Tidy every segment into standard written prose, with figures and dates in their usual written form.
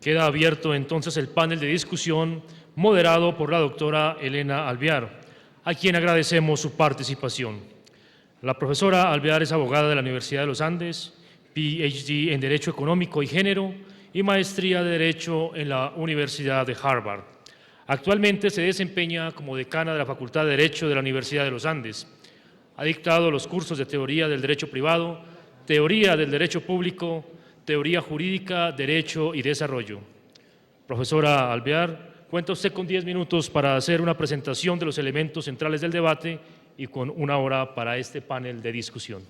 Queda abierto entonces el panel de discusión moderado por la doctora Elena Alvear, a quien agradecemos su participación. La profesora Alvear es abogada de la Universidad de los Andes, PhD en Derecho Económico y Género y maestría de Derecho en la Universidad de Harvard. Actualmente se desempeña como decana de la Facultad de Derecho de la Universidad de los Andes. Ha dictado los cursos de Teoría del Derecho Privado, Teoría del Derecho Público, Teoría Jurídica, Derecho y Desarrollo. Profesora Alvear, cuenta usted con 10 minutos para hacer una presentación de los elementos centrales del debate y con 1 hora para este panel de discusión.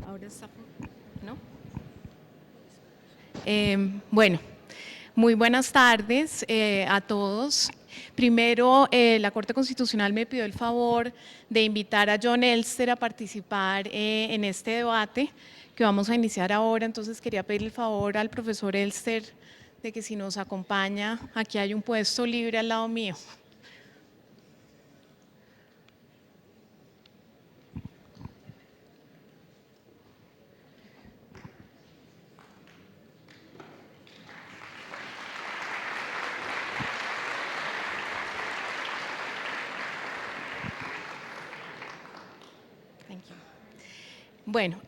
Ahora está, ¿no? Bueno, muy buenas tardes a todos. Primero, la Corte Constitucional me pidió el favor de invitar a John Elster a participar en este debate que vamos a iniciar ahora. Entonces, quería pedir el favor al profesor Elster de que si nos acompaña, aquí hay un puesto libre al lado mío. Bueno,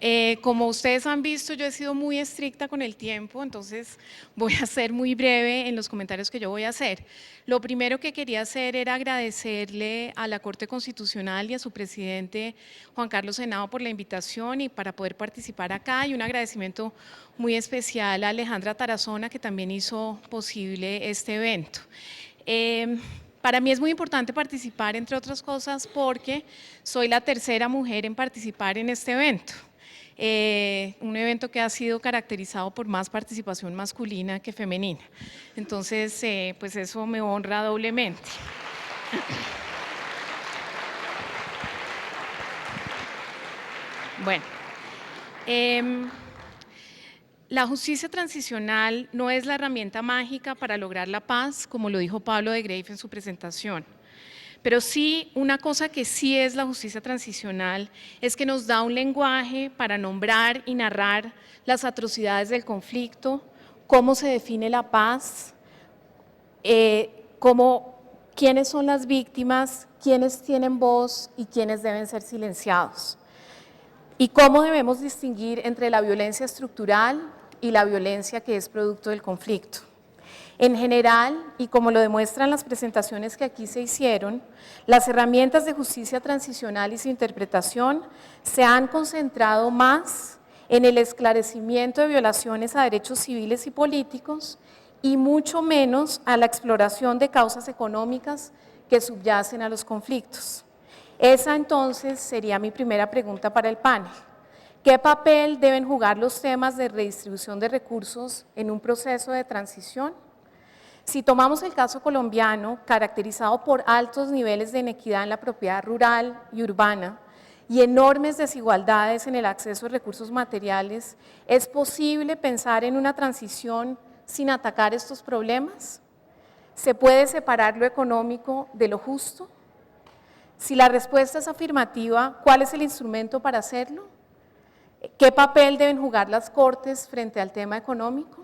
como ustedes han visto, yo he sido muy estricta con el tiempo, entonces voy a ser muy breve en los comentarios que yo voy a hacer. Lo primero que quería hacer era agradecerle a la Corte Constitucional y a su presidente Juan Carlos Henao por la invitación y para poder participar acá, y un agradecimiento muy especial a Alejandra Tarazona, que también hizo posible este evento. Para mí es muy importante participar, entre otras cosas, porque soy la tercera mujer en participar en este evento. Un evento que ha sido caracterizado por más participación masculina que femenina. Entonces, pues eso me honra doblemente. Bueno, la justicia transicional no es la herramienta mágica para lograr la paz, como lo dijo Pablo de Greiff en su presentación. Pero sí, una cosa que sí es la justicia transicional es que nos da un lenguaje para nombrar y narrar las atrocidades del conflicto, cómo se define la paz, quiénes son las víctimas, quiénes tienen voz y quiénes deben ser silenciados. Y cómo debemos distinguir entre la violencia estructural y la violencia que es producto del conflicto. En general, y como lo demuestran las presentaciones que aquí se hicieron, las herramientas de justicia transicional y su interpretación se han concentrado más en el esclarecimiento de violaciones a derechos civiles y políticos y mucho menos a la exploración de causas económicas que subyacen a los conflictos. Esa entonces sería mi primera pregunta para el panel. ¿Qué papel deben jugar los temas de redistribución de recursos en un proceso de transición? Si tomamos el caso colombiano, caracterizado por altos niveles de inequidad en la propiedad rural y urbana y enormes desigualdades en el acceso a recursos materiales, ¿es posible pensar en una transición sin atacar estos problemas? ¿Se puede separar lo económico de lo justo? Si la respuesta es afirmativa, ¿cuál es el instrumento para hacerlo? ¿Qué papel deben jugar las Cortes frente al tema económico?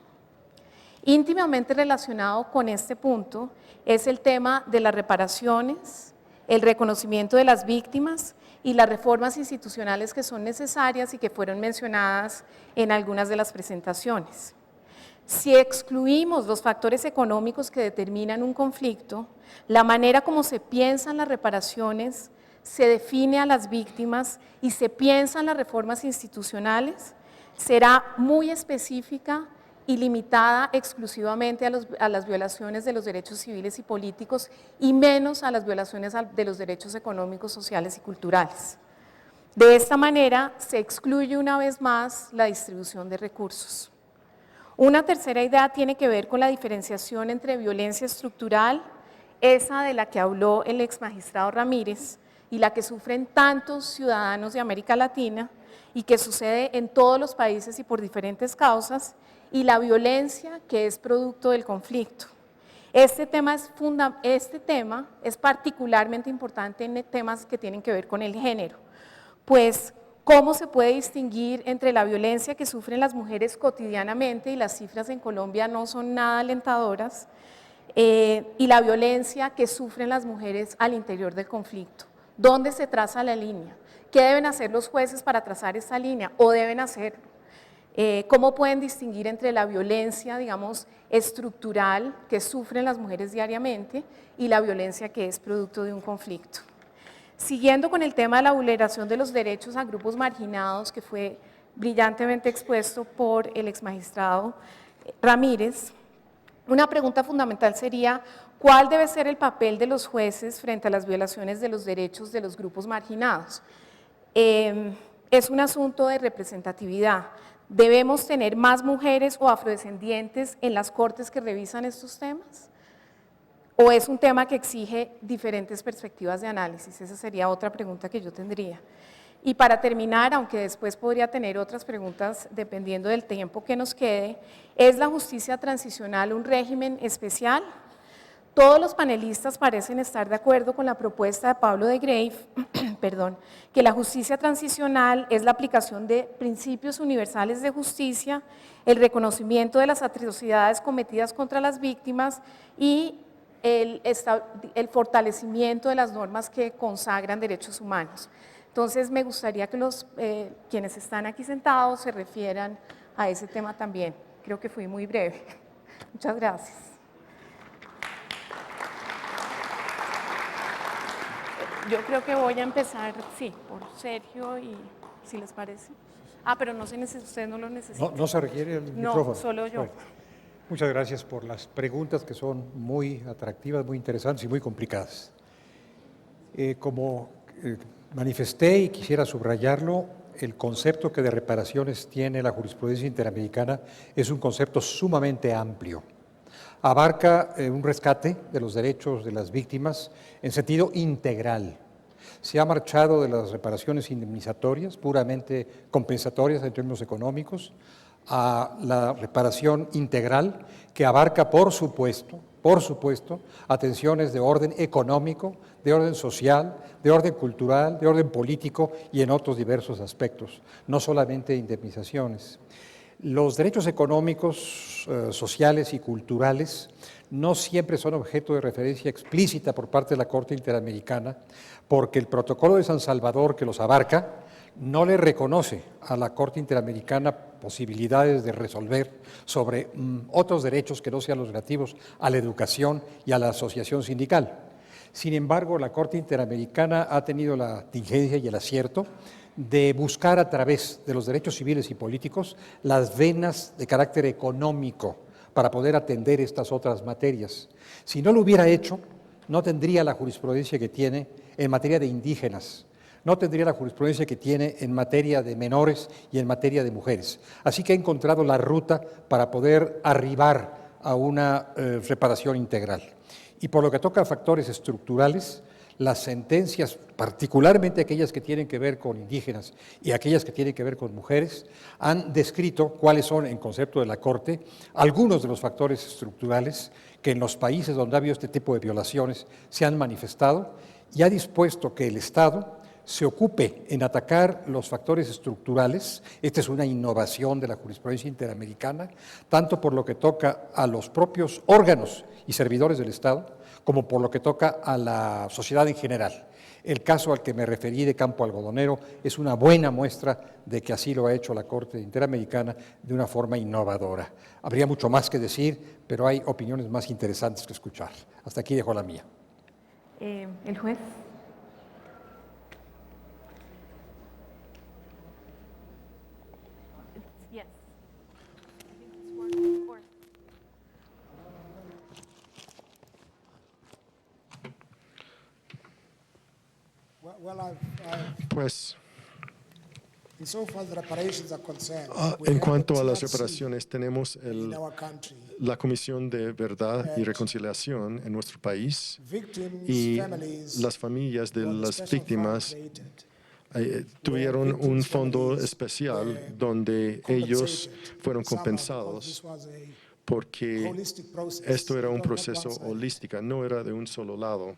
Íntimamente relacionado con este punto es el tema de las reparaciones, el reconocimiento de las víctimas y las reformas institucionales que son necesarias y que fueron mencionadas en algunas de las presentaciones. Si excluimos los factores económicos que determinan un conflicto, la manera como se piensan las reparaciones, se define a las víctimas y se piensan las reformas institucionales, será muy específica y limitada exclusivamente a las violaciones de los derechos civiles y políticos y menos a las violaciones de los derechos económicos, sociales y culturales. De esta manera se excluye una vez más la distribución de recursos. Una tercera idea tiene que ver con la diferenciación entre violencia estructural, esa de la que habló el ex magistrado Ramírez y la que sufren tantos ciudadanos de América Latina, y que sucede en todos los países y por diferentes causas, y la violencia que es producto del conflicto. Este tema es particularmente importante en temas que tienen que ver con el género, pues cómo se puede distinguir entre la violencia que sufren las mujeres cotidianamente, y las cifras en Colombia no son nada alentadoras, y la violencia que sufren las mujeres al interior del conflicto. ¿Dónde se traza la línea? ¿Qué deben hacer los jueces para trazar esta línea? ¿O deben hacerlo? ¿Cómo pueden distinguir entre la violencia, digamos, estructural que sufren las mujeres diariamente y la violencia que es producto de un conflicto? Siguiendo con el tema de la vulneración de los derechos a grupos marginados, que fue brillantemente expuesto por el exmagistrado Ramírez, una pregunta fundamental sería: ¿cuál debe ser el papel de los jueces frente a las violaciones de los derechos de los grupos marginados? Es un asunto de representatividad. ¿Debemos tener más mujeres o afrodescendientes en las cortes que revisan estos temas? ¿O es un tema que exige diferentes perspectivas de análisis? Esa sería otra pregunta que yo tendría. Y para terminar, aunque después podría tener otras preguntas dependiendo del tiempo que nos quede, ¿es la justicia transicional un régimen especial? Todos los panelistas parecen estar de acuerdo con la propuesta de Pablo de Grave, que la justicia transicional es la aplicación de principios universales de justicia, el reconocimiento de las atrocidades cometidas contra las víctimas y el fortalecimiento de las normas que consagran derechos humanos. Entonces, me gustaría que quienes están aquí sentados se refieran a ese tema también. Creo que fui muy breve. Muchas gracias. Yo creo que voy a empezar, sí, por Sergio, y si les parece. Pero no se necesita, ustedes no lo necesitan. No se requiere el micrófono. No, solo yo. Bueno, muchas gracias por las preguntas, que son muy atractivas, muy interesantes y muy complicadas. Como manifesté y quisiera subrayarlo, el concepto que de reparaciones tiene la jurisprudencia interamericana es un concepto sumamente amplio. Abarca un rescate de los derechos de las víctimas en sentido integral. Se ha marchado de las reparaciones indemnizatorias, puramente compensatorias en términos económicos, a la reparación integral, que abarca, por supuesto, atenciones de orden económico, de orden social, de orden cultural, de orden político y en otros diversos aspectos, no solamente indemnizaciones. Los derechos económicos, sociales y culturales no siempre son objeto de referencia explícita por parte de la Corte Interamericana, porque el Protocolo de San Salvador, que los abarca, no le reconoce a la Corte Interamericana posibilidades de resolver sobre otros derechos que no sean los relativos a la educación y a la asociación sindical. Sin embargo, la Corte Interamericana ha tenido la diligencia y el acierto de buscar a través de los derechos civiles y políticos las venas de carácter económico para poder atender estas otras materias. Si no lo hubiera hecho, no tendría la jurisprudencia que tiene en materia de indígenas, no tendría la jurisprudencia que tiene en materia de menores y en materia de mujeres. Así que ha encontrado la ruta para poder arribar a una reparación integral. Y por lo que toca a factores estructurales, las sentencias, particularmente aquellas que tienen que ver con indígenas y aquellas que tienen que ver con mujeres, han descrito cuáles son, en concepto de la Corte, algunos de los factores estructurales que en los países donde ha habido este tipo de violaciones se han manifestado, y ha dispuesto que el Estado se ocupe en atacar los factores estructurales. Esta es una innovación de la jurisprudencia interamericana, tanto por lo que toca a los propios órganos y servidores del Estado, como por lo que toca a la sociedad en general. El caso al que me referí de Campo Algodonero es una buena muestra de que así lo ha hecho la Corte Interamericana de una forma innovadora. Habría mucho más que decir, pero hay opiniones más interesantes que escuchar. Hasta aquí dejo la mía. El juez. Pues, en cuanto a las reparaciones, tenemos la Comisión de Verdad y Reconciliación en nuestro país, y las familias de las víctimas tuvieron un fondo especial donde ellos fueron compensados porque esto era un proceso holístico, no era de un solo lado.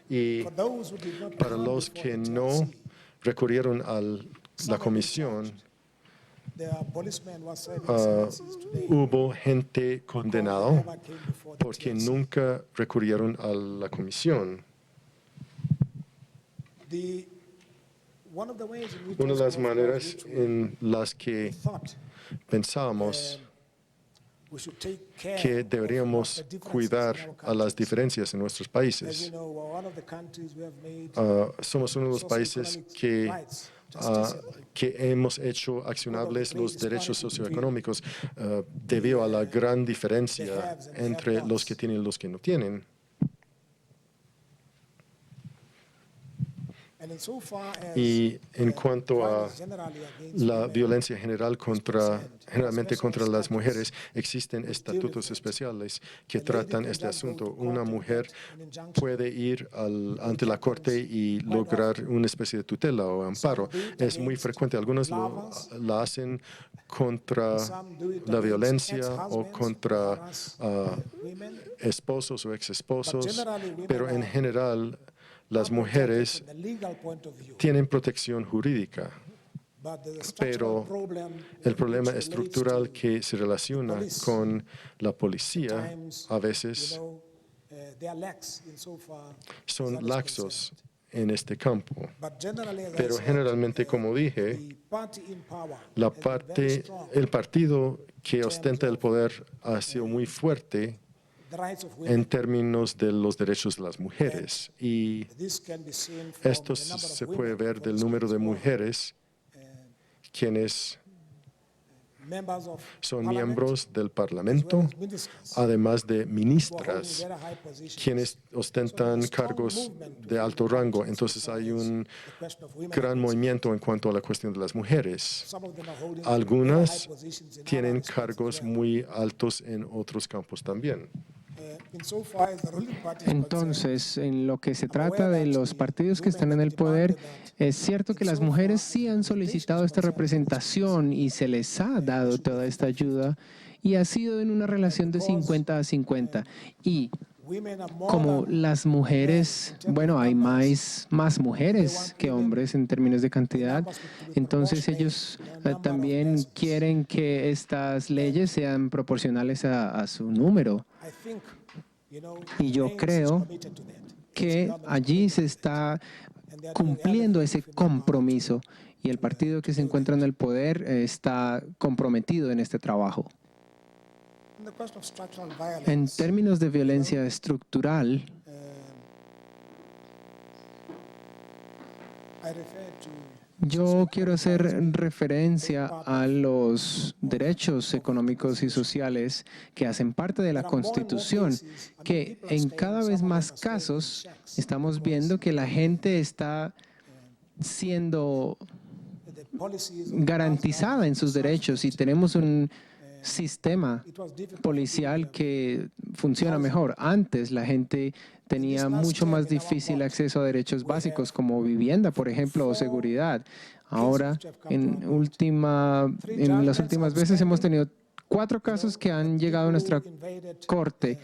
Y para los que no recurrieron a la comisión, hubo gente condenada porque nunca recurrieron a la comisión. Una de las maneras en las que pensábamos que deberíamos cuidar a las diferencias en nuestros países. Somos uno de los países que hemos hecho accionables los derechos socioeconómicos debido a la gran diferencia entre los que tienen y los que no tienen. Y en cuanto a la violencia generalmente contra las mujeres, existen estatutos especiales que tratan este asunto. Una mujer puede ir ante la corte y lograr una especie de tutela o amparo. Es muy frecuente. Algunos la hacen contra la violencia o contra esposos o exesposos, pero en general las mujeres tienen protección jurídica, pero el problema estructural que se relaciona con la policía a veces son laxos en este campo. Pero generalmente, como dije, el partido que ostenta el poder ha sido muy fuerte en términos de los derechos de las mujeres. Y esto se puede ver del número de mujeres quienes son miembros del Parlamento, además de ministras, quienes ostentan cargos de alto rango. Entonces hay un gran movimiento en cuanto a la cuestión de las mujeres. Algunas tienen cargos muy altos en otros campos también. Entonces, en lo que se trata de los partidos que están en el poder, es cierto que las mujeres sí han solicitado esta representación y se les ha dado toda esta ayuda y ha sido en una relación de 50 a 50. Y como las mujeres, bueno, hay más mujeres que hombres en términos de cantidad, entonces ellos también quieren que estas leyes sean proporcionales a su número. Y yo creo que allí se está cumpliendo ese compromiso y el partido que se encuentra en el poder está comprometido en este trabajo. En términos de violencia estructural, yo quiero hacer referencia a los derechos económicos y sociales que hacen parte de la Constitución, que en cada vez más casos estamos viendo que la gente está siendo garantizada en sus derechos y tenemos un sistema policial que funciona mejor. Antes la gente tenía mucho más difícil acceso a derechos básicos como vivienda, por ejemplo, o seguridad. Ahora, en las últimas veces hemos tenido 4 casos que han llegado a nuestra corte.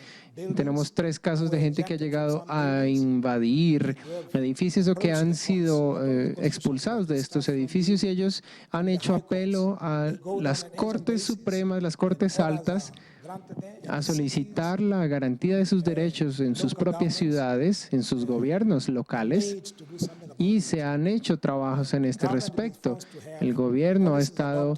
Tenemos 3 casos de gente que ha llegado a invadir edificios o que han sido expulsados de estos edificios y ellos han hecho apelo a las Cortes Supremas, las Cortes Altas, a solicitar la garantía de sus derechos en sus propias ciudades, en sus gobiernos locales, y se han hecho trabajos en este respecto. El gobierno ha estado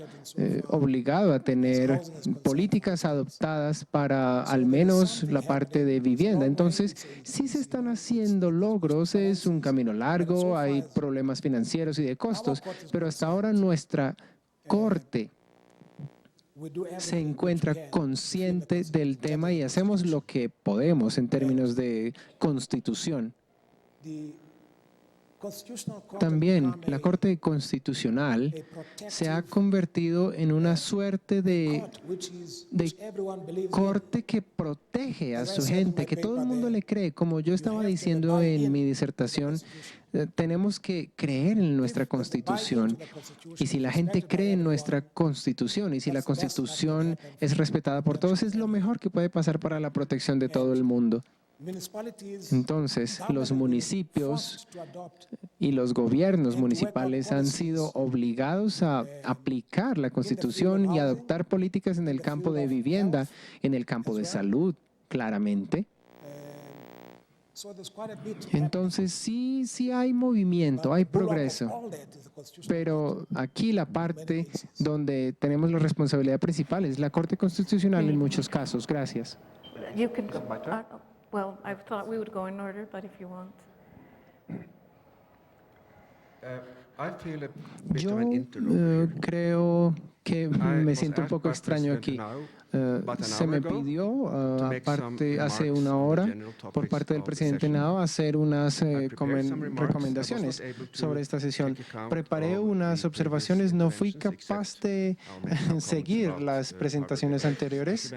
obligado a tener políticas adoptadas para al menos la parte de vivienda. Entonces, sí se están haciendo logros, es un camino largo, hay problemas financieros y de costos, pero hasta ahora nuestra Corte se encuentra consciente del tema y hacemos lo que podemos en términos de constitución. También la Corte Constitucional se ha convertido en una suerte de corte que protege a su gente, que todo el mundo le cree. Como yo estaba diciendo en mi disertación, tenemos que creer en nuestra Constitución. Y si la gente cree en nuestra Constitución y si la Constitución es respetada por todos, es lo mejor que puede pasar para la protección de todo el mundo. Entonces, los municipios y los gobiernos municipales han sido obligados a aplicar la Constitución y adoptar políticas en el campo de vivienda, en el campo de salud, claramente. Entonces, sí hay movimiento, hay progreso. Pero aquí la parte donde tenemos la responsabilidad principal es la Corte Constitucional en muchos casos. Gracias. Well, I thought we would go in order, but if you want. Yo creo que me siento un poco extraño aquí. Se me pidió, aparte, hace una hora, por parte del presidente Nao, hacer unas recomendaciones sobre esta sesión. Preparé unas observaciones, no fui capaz de seguir las presentaciones anteriores,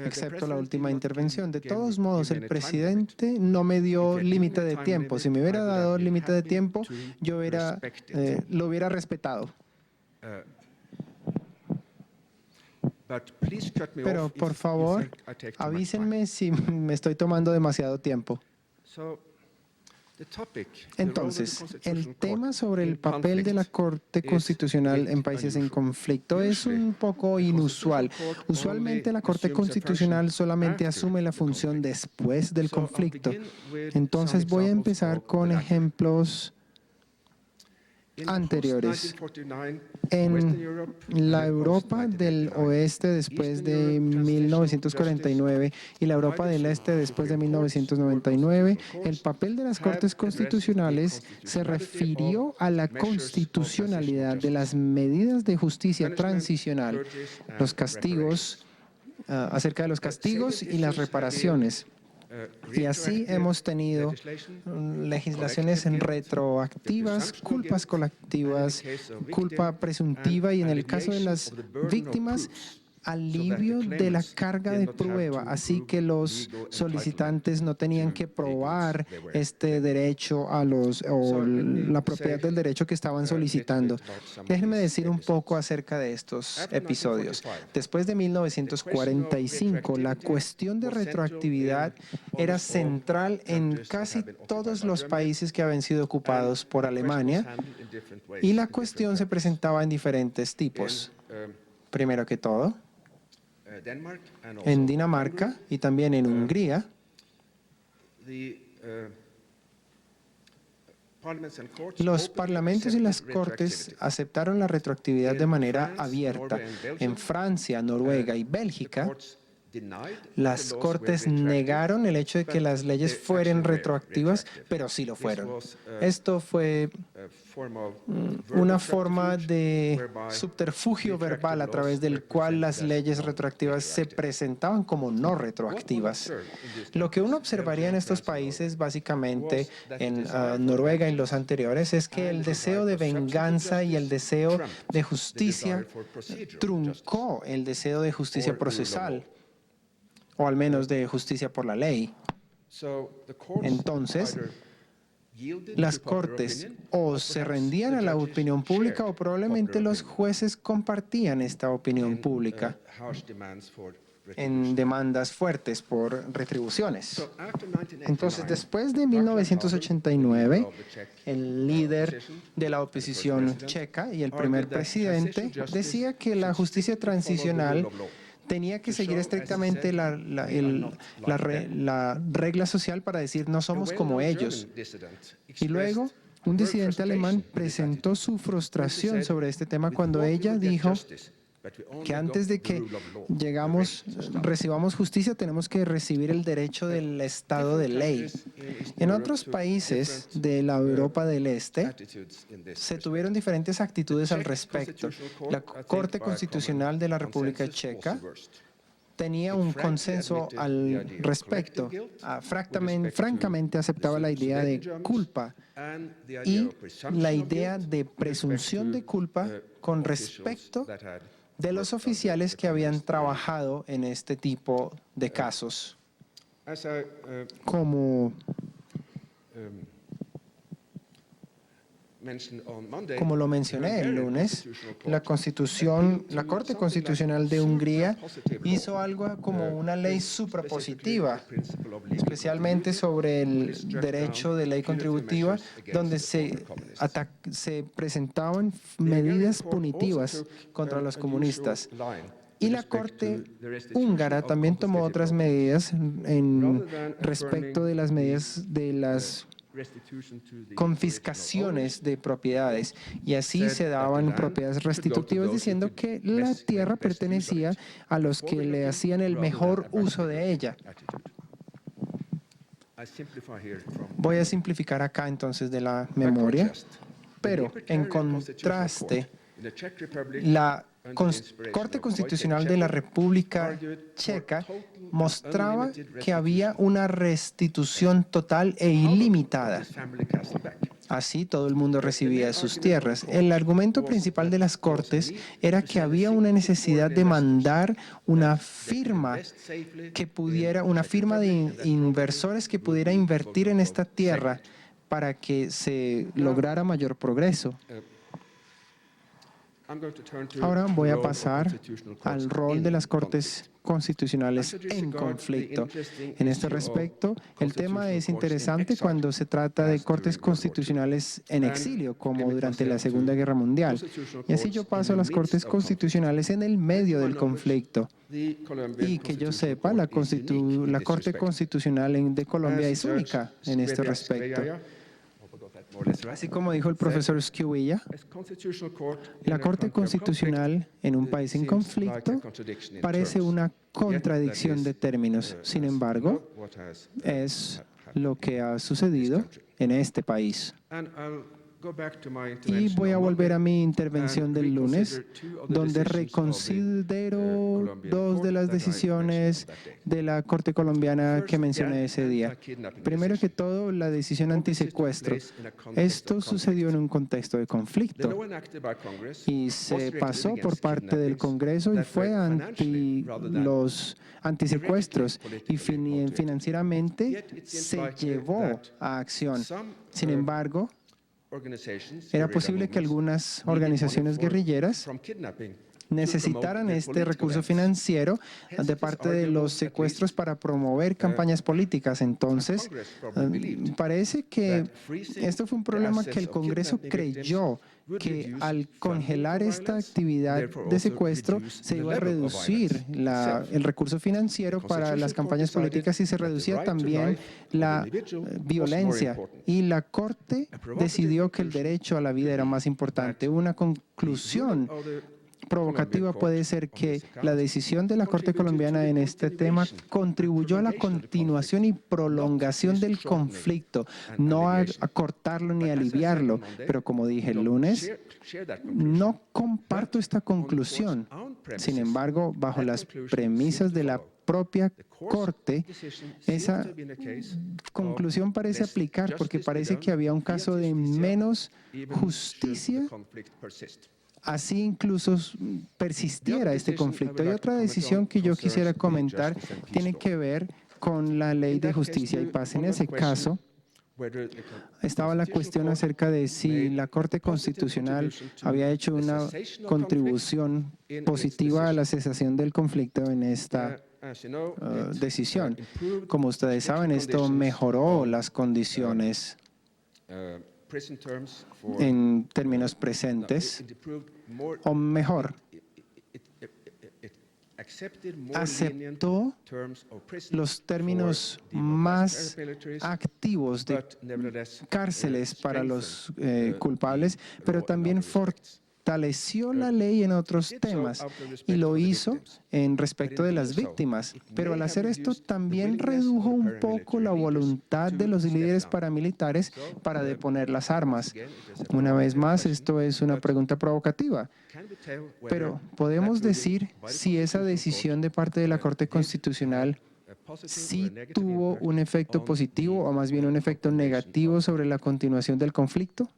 excepto la última intervención. De todos modos, el presidente no me dio límite de tiempo. Si me hubiera dado límite de tiempo, yo lo hubiera respetado. Pero, por favor, avísenme si me estoy tomando demasiado tiempo. Entonces, el tema sobre el papel de la Corte Constitucional en países en conflicto es un poco inusual. Usualmente la Corte Constitucional solamente asume la función después del conflicto. Entonces voy a empezar con ejemplos anteriores. En la Europa del oeste después de 1949 y la Europa del este después de 1999, el papel de las Cortes Constitucionales se refirió a la constitucionalidad de las medidas de justicia transicional, los castigos, acerca de los castigos y las reparaciones. Y así hemos tenido legislaciones retroactivas, culpas colectivas, culpa presuntiva y en el caso de las víctimas, alivio de la carga de prueba, así que los solicitantes no tenían que probar este derecho o la propiedad del derecho que estaban solicitando. Déjenme decir un poco acerca de estos episodios. Después de 1945, la cuestión de retroactividad era central en casi todos los países que habían sido ocupados por Alemania y la cuestión se presentaba en diferentes tipos. Primero que todo, en Dinamarca y también en Hungría, los parlamentos y las cortes aceptaron la retroactividad de manera abierta. En Francia, Noruega y Bélgica, las cortes negaron el hecho de que las leyes fueran retroactivas, pero sí lo fueron. Esto fue una forma de subterfugio verbal a través del cual las leyes retroactivas se presentaban como no retroactivas. Lo que uno observaría en estos países, básicamente en Noruega y los anteriores, es que el deseo de venganza y el deseo de justicia truncó el deseo de justicia procesal, o al menos de justicia por la ley. Entonces, las cortes o se rendían a la opinión pública o probablemente los jueces compartían esta opinión pública en demandas fuertes por retribuciones. Entonces, después de 1989, el líder de la oposición checa y el primer presidente decía que la justicia transicional tenía que seguir estrictamente la regla social para decir no somos como ellos. Y luego, un disidente alemán presentó su frustración sobre este tema cuando ella dijo que antes de que recibamos justicia, tenemos que recibir el derecho del Estado de ley. En otros países de la Europa del Este se tuvieron diferentes actitudes al respecto. La Corte Constitucional de la República Checa tenía un consenso al respecto. Francamente aceptaba la idea de culpa y la idea de presunción de culpa con respecto de los oficiales que habían trabajado en este tipo de casos. Como lo mencioné el lunes, la Corte Constitucional de Hungría hizo algo como una ley suprapositiva, especialmente sobre el derecho de ley contributiva, donde se presentaban medidas punitivas contra los comunistas. Y la Corte húngara también tomó otras medidas respecto de las medidas de las confiscaciones de propiedades, y así se daban propiedades restitutivas diciendo que la tierra pertenecía a los que le hacían el mejor uso de ella. Voy a simplificar acá entonces de la memoria, pero en contraste, la Corte Constitucional de la República Checa mostraba que había una restitución total e ilimitada. Así todo el mundo recibía sus tierras. El argumento principal de las Cortes era que había una necesidad de mandar una firma de inversores que pudiera invertir en esta tierra para que se lograra mayor progreso. Ahora voy a pasar al rol de las Cortes Constitucionales en conflicto. En este respecto, el tema es interesante cuando se trata de Cortes Constitucionales en exilio, como durante la Segunda Guerra Mundial. Y así yo paso a las Cortes Constitucionales en el medio del conflicto. Y que yo sepa, la Corte Constitucional de Colombia es única en este respecto. Así como dijo el profesor Sciubilla, la Corte Constitucional en un país en conflicto parece una contradicción de términos. Sin embargo, es lo que ha sucedido en este país. Y voy a volver a mi intervención del lunes, donde reconsidero dos de las decisiones de la Corte colombiana que mencioné ese día. Primero que todo, la decisión antisecuestro. Esto sucedió en un contexto de conflicto y se pasó por parte del Congreso y fue los antisecuestros y financieramente se llevó a acción. Sin embargo, era posible que algunas organizaciones guerrilleras necesitaran este recurso financiero de parte de los secuestros para promover campañas políticas. Entonces, parece que esto fue un problema que el Congreso creyó que al congelar esta actividad de secuestro se iba a reducir el recurso financiero para las campañas políticas y se reducía también la violencia. Y la Corte decidió que el derecho a la vida era más importante. Una conclusión provocativa puede ser que la decisión de la Corte colombiana en este tema contribuyó a la continuación y prolongación del conflicto, no a acortarlo ni aliviarlo. Pero como dije el lunes, no comparto esta conclusión. Sin embargo, bajo las premisas de la propia Corte, esa conclusión parece aplicar porque parece que había un caso de menos justicia. Así incluso persistiera este conflicto. Y otra decisión que yo quisiera comentar tiene que ver con la Ley de Justicia y Paz. En ese caso, estaba la cuestión acerca de si la Corte Constitucional había hecho una contribución positiva a la cesación del conflicto en esta decisión. Como ustedes saben, esto mejoró las condiciones en términos presentes, o mejor, aceptó los términos más activos de cárceles para los culpables, pero también fortaleció la ley en otros temas y lo hizo en respecto de las víctimas, pero al hacer esto también redujo un poco la voluntad de los líderes paramilitares para deponer las armas. Una vez más, esto es una pregunta provocativa, pero ¿podemos decir si esa decisión de parte de la Corte Constitucional sí tuvo un efecto positivo o más bien un efecto negativo sobre la continuación del conflicto?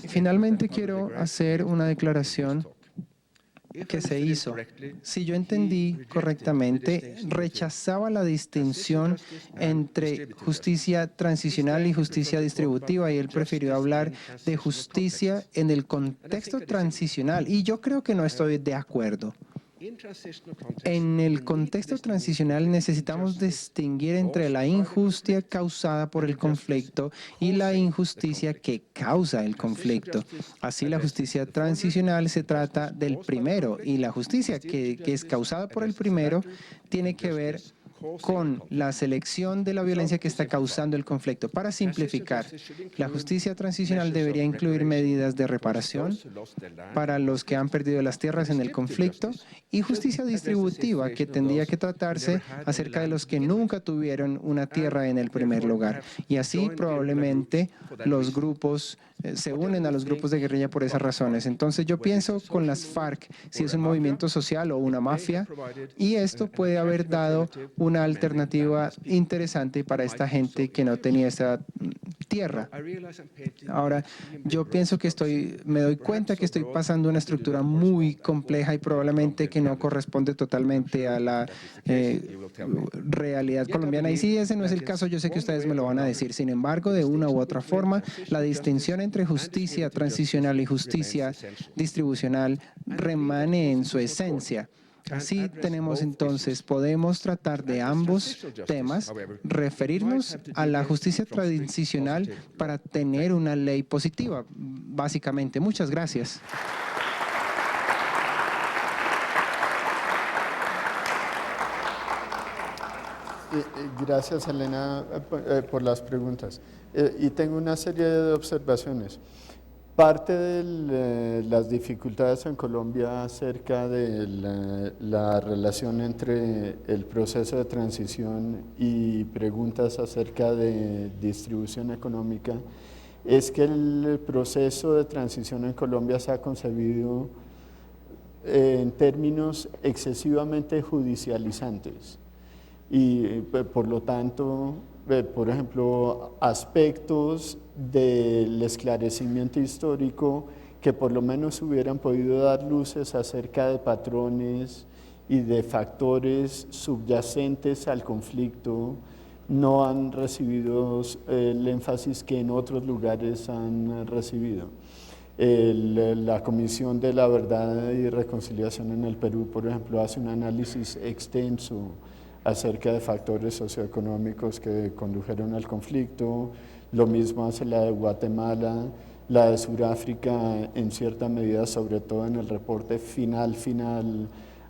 Y finalmente quiero hacer una declaración que se hizo. Si yo entendí correctamente, rechazaba la distinción entre justicia transicional y justicia distributiva y él prefirió hablar de justicia en el contexto transicional y yo creo que no estoy de acuerdo. En el contexto transicional necesitamos distinguir entre la injusticia causada por el conflicto y la injusticia que causa el conflicto. Así, la justicia transicional se trata del primero y la justicia que es causada por el primero tiene que ver con la selección de la violencia que está causando el conflicto. Para simplificar, la justicia transicional debería incluir medidas de reparación para los que han perdido las tierras en el conflicto y justicia distributiva que tendría que tratarse acerca de los que nunca tuvieron una tierra en el primer lugar. Y así probablemente los grupos se unen a los grupos de guerrilla por esas razones. Entonces yo pienso con las FARC, si es un movimiento social o una mafia, y esto puede haber dado una alternativa interesante para esta gente que no tenía esa tierra. Ahora, yo pienso que me doy cuenta que estoy pasando una estructura muy compleja y probablemente que no corresponde totalmente a la realidad colombiana. Y si ese no es el caso, yo sé que ustedes me lo van a decir. Sin embargo, de una u otra forma, la distinción entre justicia transicional y justicia distribucional remane en su esencia. Así tenemos entonces, podemos tratar de ambos temas, referirnos a la justicia transicional para tener una ley positiva, básicamente. Muchas gracias. Gracias, Elena, por las preguntas. Y tengo una serie de observaciones. Parte de las dificultades en Colombia acerca de la relación entre el proceso de transición y preguntas acerca de distribución económica es que el proceso de transición en Colombia se ha concebido en términos excesivamente judicializantes y por lo tanto, por ejemplo, aspectos del esclarecimiento histórico que por lo menos hubieran podido dar luces acerca de patrones y de factores subyacentes al conflicto no han recibido el énfasis que en otros lugares han recibido. La Comisión de la Verdad y Reconciliación en el Perú, por ejemplo, hace un análisis extenso acerca de factores socioeconómicos que condujeron al conflicto. Lo mismo hace la de Guatemala, la de Sudáfrica en cierta medida, sobre todo en el reporte final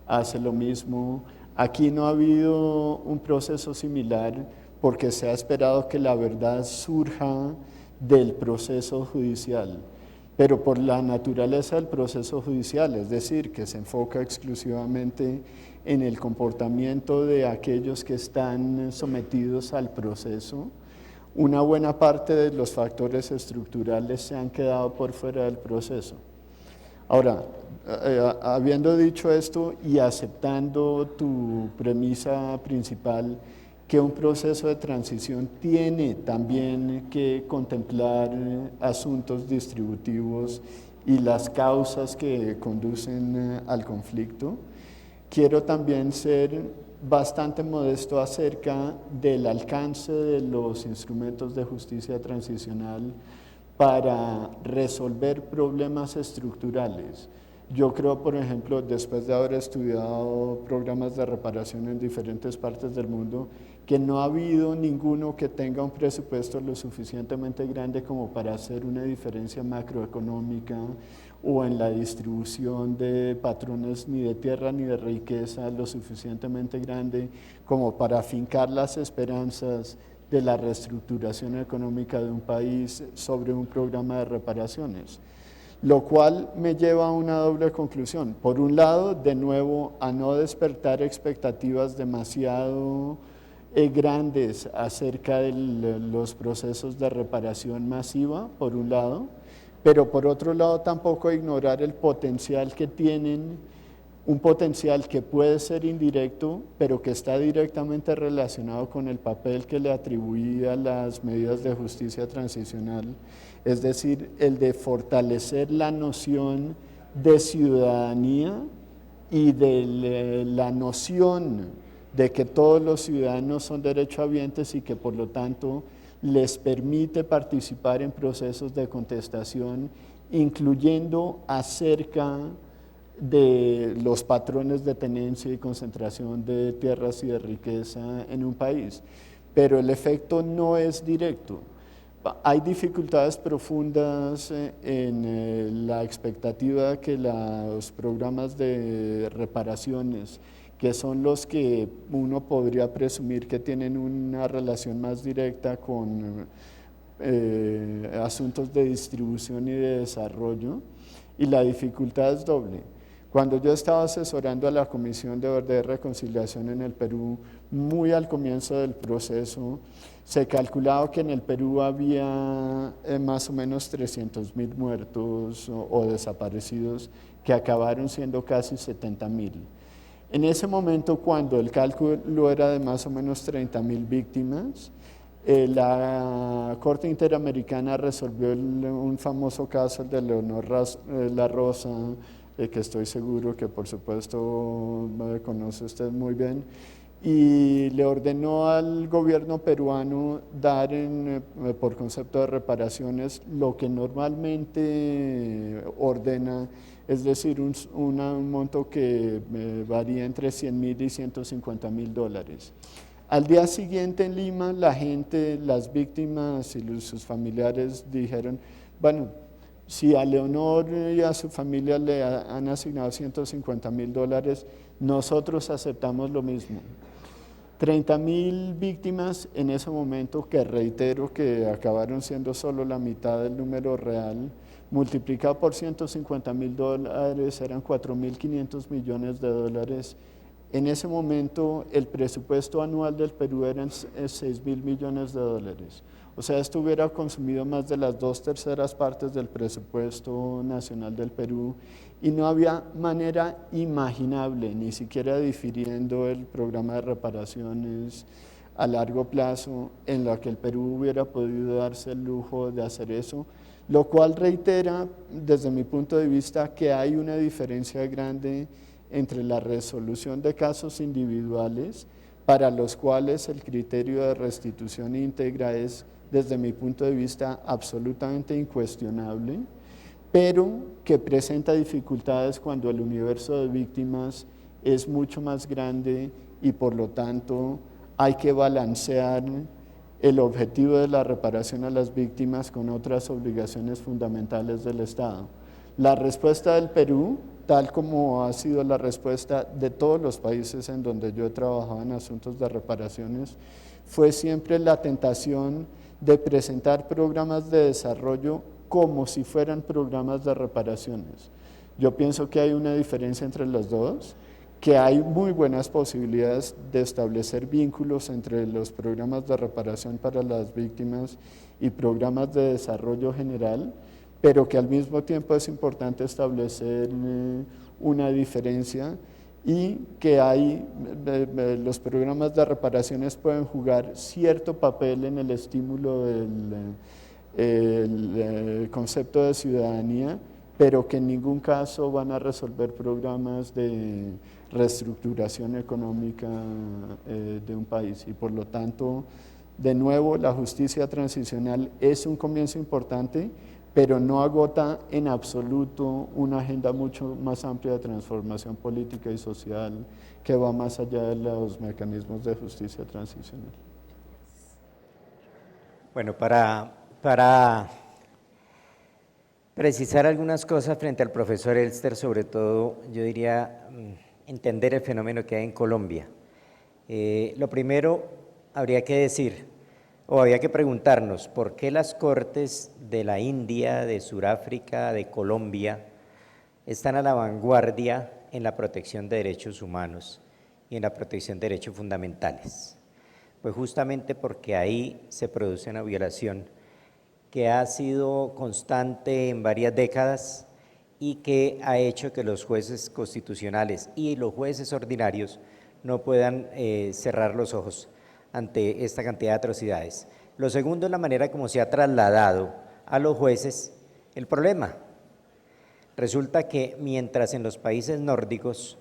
hace lo mismo. Aquí no ha habido un proceso similar porque se ha esperado que la verdad surja del proceso judicial, pero por la naturaleza del proceso judicial, es decir, que se enfoca exclusivamente en el comportamiento de aquellos que están sometidos al proceso, una buena parte de los factores estructurales se han quedado por fuera del proceso. Ahora, habiendo dicho esto y aceptando tu premisa principal, que un proceso de transición tiene también que contemplar asuntos distributivos y las causas que conducen al conflicto, quiero también ser bastante modesto acerca del alcance de los instrumentos de justicia transicional para resolver problemas estructurales. Yo creo, por ejemplo, después de haber estudiado programas de reparación en diferentes partes del mundo, que no ha habido ninguno que tenga un presupuesto lo suficientemente grande como para hacer una diferencia macroeconómica o en la distribución de patrones ni de tierra ni de riqueza lo suficientemente grande como para afincar las esperanzas de la reestructuración económica de un país sobre un programa de reparaciones. lo cual me lleva a una doble conclusión. Por un lado, de nuevo, a no despertar expectativas demasiado grandes acerca de los procesos de reparación masiva, por un lado, pero por otro lado tampoco ignorar el potencial que tienen, un potencial que puede ser indirecto, pero que está directamente relacionado con el papel que le atribuía las medidas de justicia transicional, es decir, el de fortalecer la noción de ciudadanía y de la noción de que todos los ciudadanos son derechohabientes y que por lo tanto les permite participar en procesos de contestación, incluyendo acerca de los patrones de tenencia y concentración de tierras y de riqueza en un país. Pero el efecto no es directo. Hay dificultades profundas en la expectativa que los programas de reparaciones, que son los que uno podría presumir que tienen una relación más directa con asuntos de distribución y de desarrollo, y la dificultad es doble. Cuando yo estaba asesorando a la Comisión de Verdad y Reconciliación en el Perú, muy al comienzo del proceso, se calculaba que en el Perú había más o menos 300.000 muertos o desaparecidos, que acabaron siendo casi 70.000. En ese momento, cuando el cálculo era de más o menos 30.000 víctimas, la Corte Interamericana resolvió un famoso caso, el de Leonor La Rosa, que estoy seguro que por supuesto conoce usted muy bien, y le ordenó al gobierno peruano dar por concepto de reparaciones lo que normalmente ordena, es decir, un monto que varía entre 100.000 y 150.000 dólares. Al día siguiente en Lima, la gente, las víctimas y sus familiares dijeron, bueno, si a Leonor y a su familia le han asignado 150.000 dólares, nosotros aceptamos lo mismo. 30.000 víctimas en ese momento, que reitero que acabaron siendo solo la mitad del número real, multiplicado por 150.000 dólares, eran 4.500 millones de dólares. En ese momento el presupuesto anual del Perú eran 6.000 millones de dólares. O sea, esto hubiera consumido más de las 2/3 partes del presupuesto nacional del Perú, y no había manera imaginable, ni siquiera difiriendo el programa de reparaciones a largo plazo, en la que el Perú hubiera podido darse el lujo de hacer eso, lo cual reitera, desde mi punto de vista, que hay una diferencia grande entre la resolución de casos individuales, para los cuales el criterio de restitución íntegra es, desde mi punto de vista, absolutamente incuestionable, pero que presenta dificultades cuando el universo de víctimas es mucho más grande y por lo tanto hay que balancear el objetivo de la reparación a las víctimas con otras obligaciones fundamentales del Estado. La respuesta del Perú, tal como ha sido la respuesta de todos los países en donde yo he trabajado en asuntos de reparaciones, fue siempre la tentación de presentar programas de desarrollo como si fueran programas de reparaciones. Yo pienso que hay una diferencia entre los dos, que hay muy buenas posibilidades de establecer vínculos entre los programas de reparación para las víctimas y programas de desarrollo general, pero que al mismo tiempo es importante establecer una diferencia, y que los programas de reparaciones pueden jugar cierto papel en el estímulo del concepto de ciudadanía, pero que en ningún caso van a resolver programas de reestructuración económica de un país. Y por lo tanto, de nuevo, la justicia transicional es un comienzo importante, pero no agota en absoluto una agenda mucho más amplia de transformación política y social que va más allá de los mecanismos de justicia transicional. Bueno, para precisar algunas cosas frente al profesor Elster, sobre todo, yo diría entender el fenómeno que hay en Colombia. Lo primero, habría que decir, o había que preguntarnos por qué las cortes de la India, de Sudáfrica, de Colombia están a la vanguardia en la protección de derechos humanos y en la protección de derechos fundamentales. Pues justamente porque ahí se produce una violación que ha sido constante en varias décadas y que ha hecho que los jueces constitucionales y los jueces ordinarios no puedan cerrar los ojos ante esta cantidad de atrocidades. Lo segundo es la manera como se ha trasladado a los jueces el problema. Resulta que mientras en los países nórdicos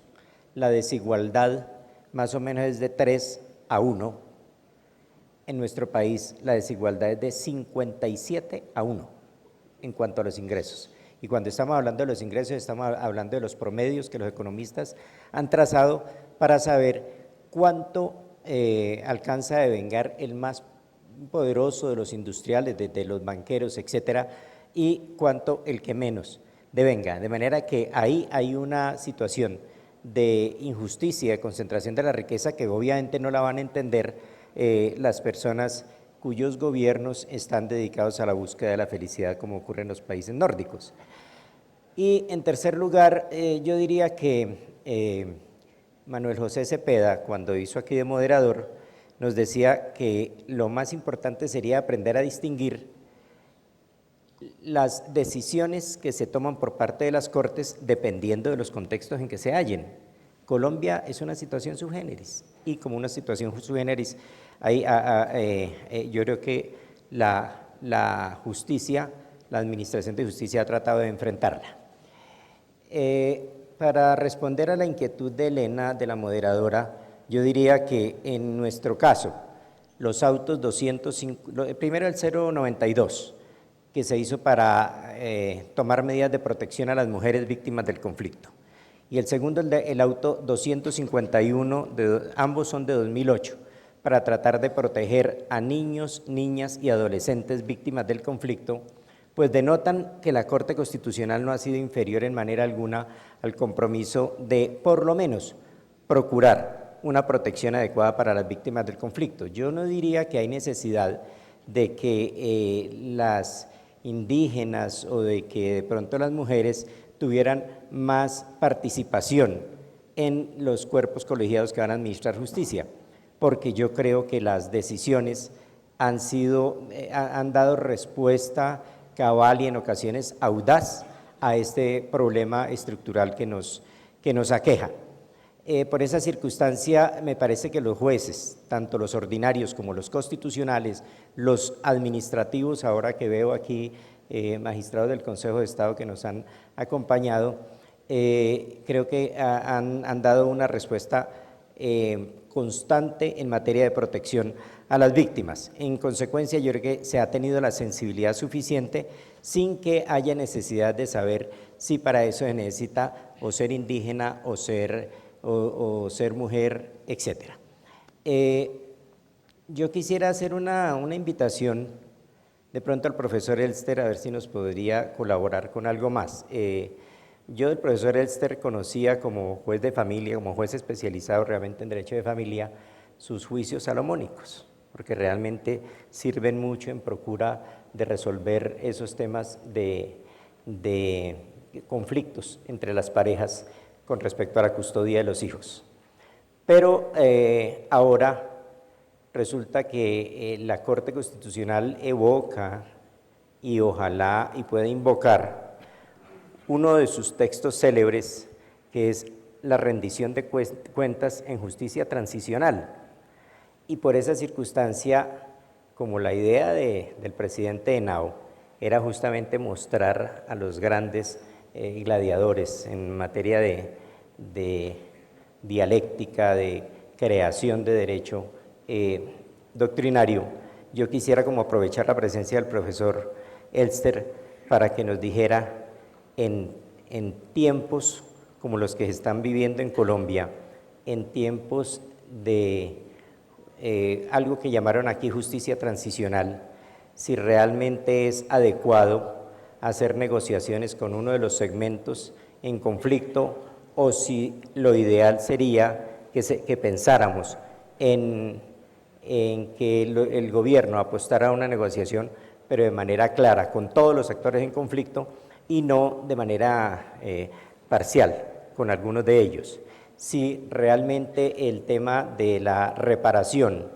la desigualdad más o menos es de 3-1, en nuestro país la desigualdad es de 57-1 en cuanto a los ingresos. Y cuando estamos hablando de los ingresos, estamos hablando de los promedios que los economistas han trazado para saber cuánto alcanza a devengar el más poderoso de los industriales, desde los banqueros, etcétera, y cuánto el que menos devenga. De manera que ahí hay una situación de injusticia, de concentración de la riqueza que obviamente no la van a entender las personas cuyos gobiernos están dedicados a la búsqueda de la felicidad, como ocurre en los países nórdicos. Y en tercer lugar, yo diría que Manuel José Cepeda, cuando hizo aquí de moderador, nos decía que lo más importante sería aprender a distinguir las decisiones que se toman por parte de las Cortes dependiendo de los contextos en que se hallen. Colombia es una situación sui generis, y como una situación sui generis, yo creo que la justicia, la administración de justicia ha tratado de enfrentarla. Para responder a la inquietud de Elena, de la moderadora, yo diría que en nuestro caso, los autos 205, primero el 092, que se hizo para tomar medidas de protección a las mujeres víctimas del conflicto, y el segundo, el auto 251, ambos son de 2008, para tratar de proteger a niños, niñas y adolescentes víctimas del conflicto, pues denotan que la Corte Constitucional no ha sido inferior en manera alguna al compromiso de, por lo menos, procurar una protección adecuada para las víctimas del conflicto. Yo no diría que hay necesidad de que las indígenas o de que de pronto las mujeres tuvieran más participación en los cuerpos colegiados que van a administrar justicia, porque yo creo que las decisiones han dado respuesta cabal y en ocasiones audaz a este problema estructural que nos aqueja. Por esa circunstancia me parece que los jueces, tanto los ordinarios como los constitucionales, los administrativos, ahora que veo aquí magistrados del Consejo de Estado que nos han acompañado, creo que han dado una respuesta constante en materia de protección a las víctimas. En consecuencia, yo creo que se ha tenido la sensibilidad suficiente sin que haya necesidad de saber si para eso se necesita o ser indígena o ser mujer, etcétera. Yo quisiera hacer una invitación de pronto al profesor Elster, a ver si nos podría colaborar con algo más. Yo del profesor Elster conocía como juez de familia, como juez especializado realmente en derecho de familia, sus juicios salomónicos, porque realmente sirven mucho en procura de resolver esos temas de conflictos entre las parejas con respecto a la custodia de los hijos. Pero ahora resulta que la Corte Constitucional evoca y ojalá y pueda invocar uno de sus textos célebres, que es la rendición de cuentas en justicia transicional. Y por esa circunstancia, como la idea del presidente Henao era justamente mostrar a los grandes gladiadores en materia de dialéctica, de creación de derecho doctrinario, yo quisiera como aprovechar la presencia del profesor Elster para que nos dijera en tiempos como los que se están viviendo en Colombia, en tiempos de algo que llamaron aquí justicia transicional, si realmente es adecuado hacer negociaciones con uno de los segmentos en conflicto o si lo ideal sería que pensáramos en en que el gobierno apostara a una negociación, pero de manera clara, con todos los actores en conflicto y no de manera parcial con algunos de ellos. Si realmente el tema de la reparación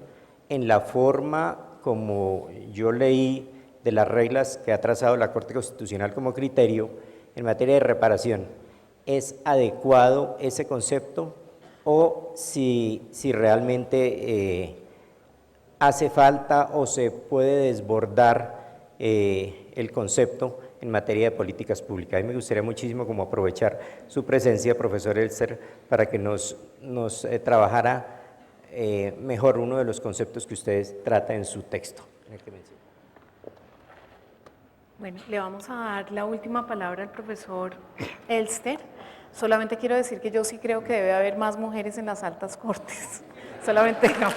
en la forma como yo leí de las reglas que ha trazado la Corte Constitucional como criterio en materia de reparación, ¿es adecuado ese concepto o si realmente hace falta o se puede desbordar el concepto en materia de políticas públicas? A mí me gustaría muchísimo como aprovechar su presencia, profesor Elster, para que nos trabajara mejor uno de los conceptos que usted trata en su texto. Bueno, le vamos a dar la última palabra al profesor Elster. Solamente quiero decir que yo sí creo que debe haber más mujeres en las altas cortes. Solamente digamos.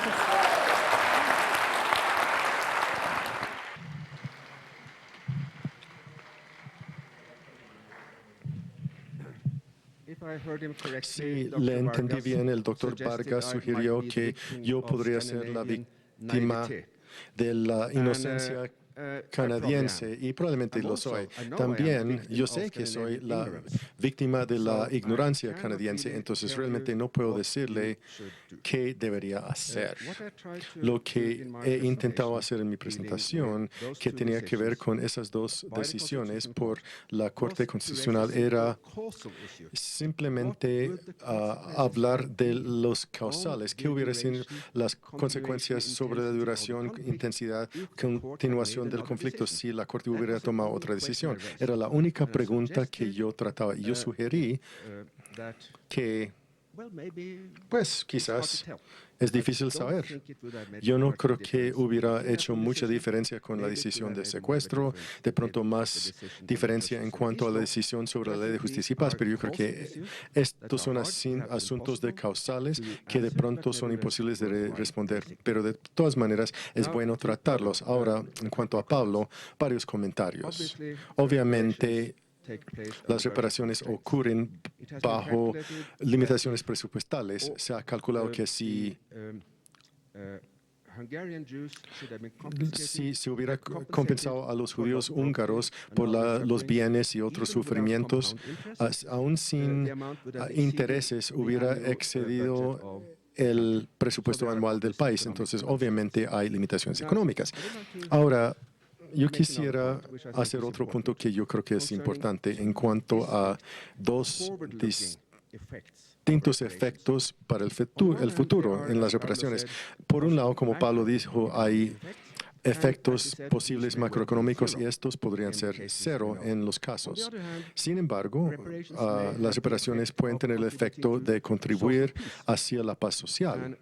Si le entendí bien, el doctor Vargas sugirió que yo podría ser la víctima de la inocencia canadiense, y probablemente lo soy. También yo sé que soy la víctima de la ignorancia canadiense, entonces realmente no puedo decirle qué debería hacer. Lo que he intentado hacer en mi presentación, que tenía que ver con esas dos decisiones por la Corte Constitucional, era simplemente hablar de los causales, qué hubiera sido las consecuencias sobre la duración, intensidad, continuación del conflicto si la Corte hubiera tomado otra decisión. Era la única pregunta que yo trataba. Y yo sugerí que, pues, quizás es difícil saber. Yo no creo que hubiera hecho mucha diferencia con la decisión de secuestro, de pronto más diferencia en cuanto a la decisión sobre la ley de justicia y paz, pero yo creo que estos son asuntos de causales que de pronto son imposibles de responder, pero de todas maneras es bueno tratarlos. Ahora, en cuanto a Pablo, varios comentarios. Obviamente, las reparaciones ocurren bajo limitaciones presupuestales. Se ha calculado que si se hubiera compensado a los judíos húngaros por los bienes y otros sufrimientos, aún sin intereses, hubiera excedido el presupuesto anual del país. Entonces, obviamente, hay limitaciones económicas. Ahora, yo quisiera hacer otro punto que yo creo que es importante en cuanto a dos distintos efectos para el futuro en las reparaciones. Por un lado, como Pablo dijo, hay efectos posibles macroeconómicos y estos podrían ser cero en los casos. Sin embargo, las reparaciones pueden tener el efecto de contribuir hacia la paz social.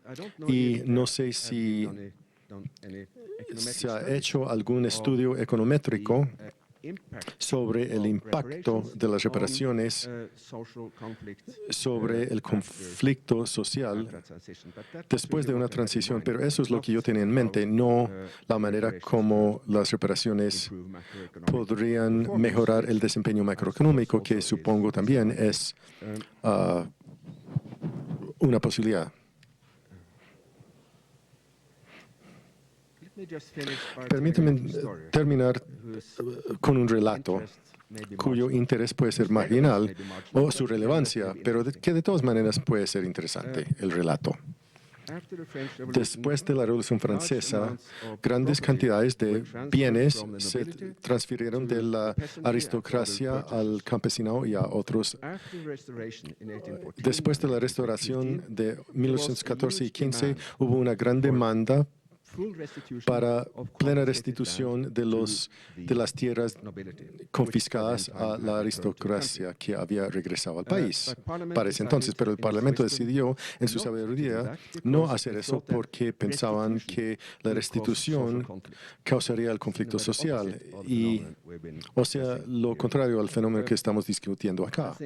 Y no sé si se ha hecho algún estudio econométrico sobre el impacto de las reparaciones sobre el conflicto social después de una transición, pero eso es lo que yo tenía en mente, no la manera como las reparaciones podrían mejorar el desempeño macroeconómico, que supongo también es una posibilidad. Permítame terminar con un relato cuyo interés puede ser marginal o su relevancia, pero que de todas maneras puede ser interesante el relato. Después de la Revolución Francesa, grandes cantidades de bienes se transfirieron de la aristocracia al campesinado y a otros. Después de la restauración de 1814 y 15, hubo una gran demanda para plena restitución de las tierras confiscadas a la aristocracia que había regresado al país para ese entonces. Pero el Parlamento decidió en su sabiduría no hacer eso porque pensaban que la restitución causaría el conflicto social y, o sea, lo contrario al fenómeno que estamos discutiendo acá.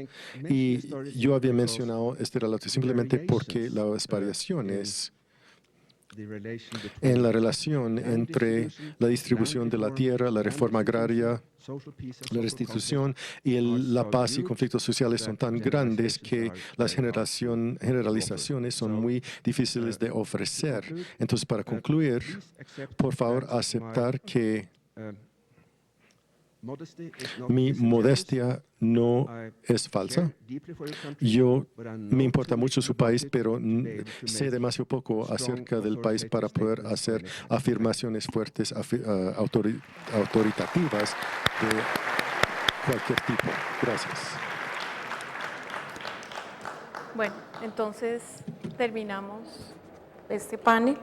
Y yo había mencionado este relato simplemente porque las variaciones en la relación entre la distribución de la tierra, la reforma agraria, la restitución y la paz y conflictos sociales son tan grandes que las generalizaciones son muy difíciles de ofrecer. Entonces, para concluir, por favor, aceptar que mi modestia no es falsa. Me importa mucho su país, pero sé demasiado poco acerca del país para poder hacer afirmaciones fuertes, autoritativas de cualquier tipo. Gracias. Bueno, entonces terminamos este panel.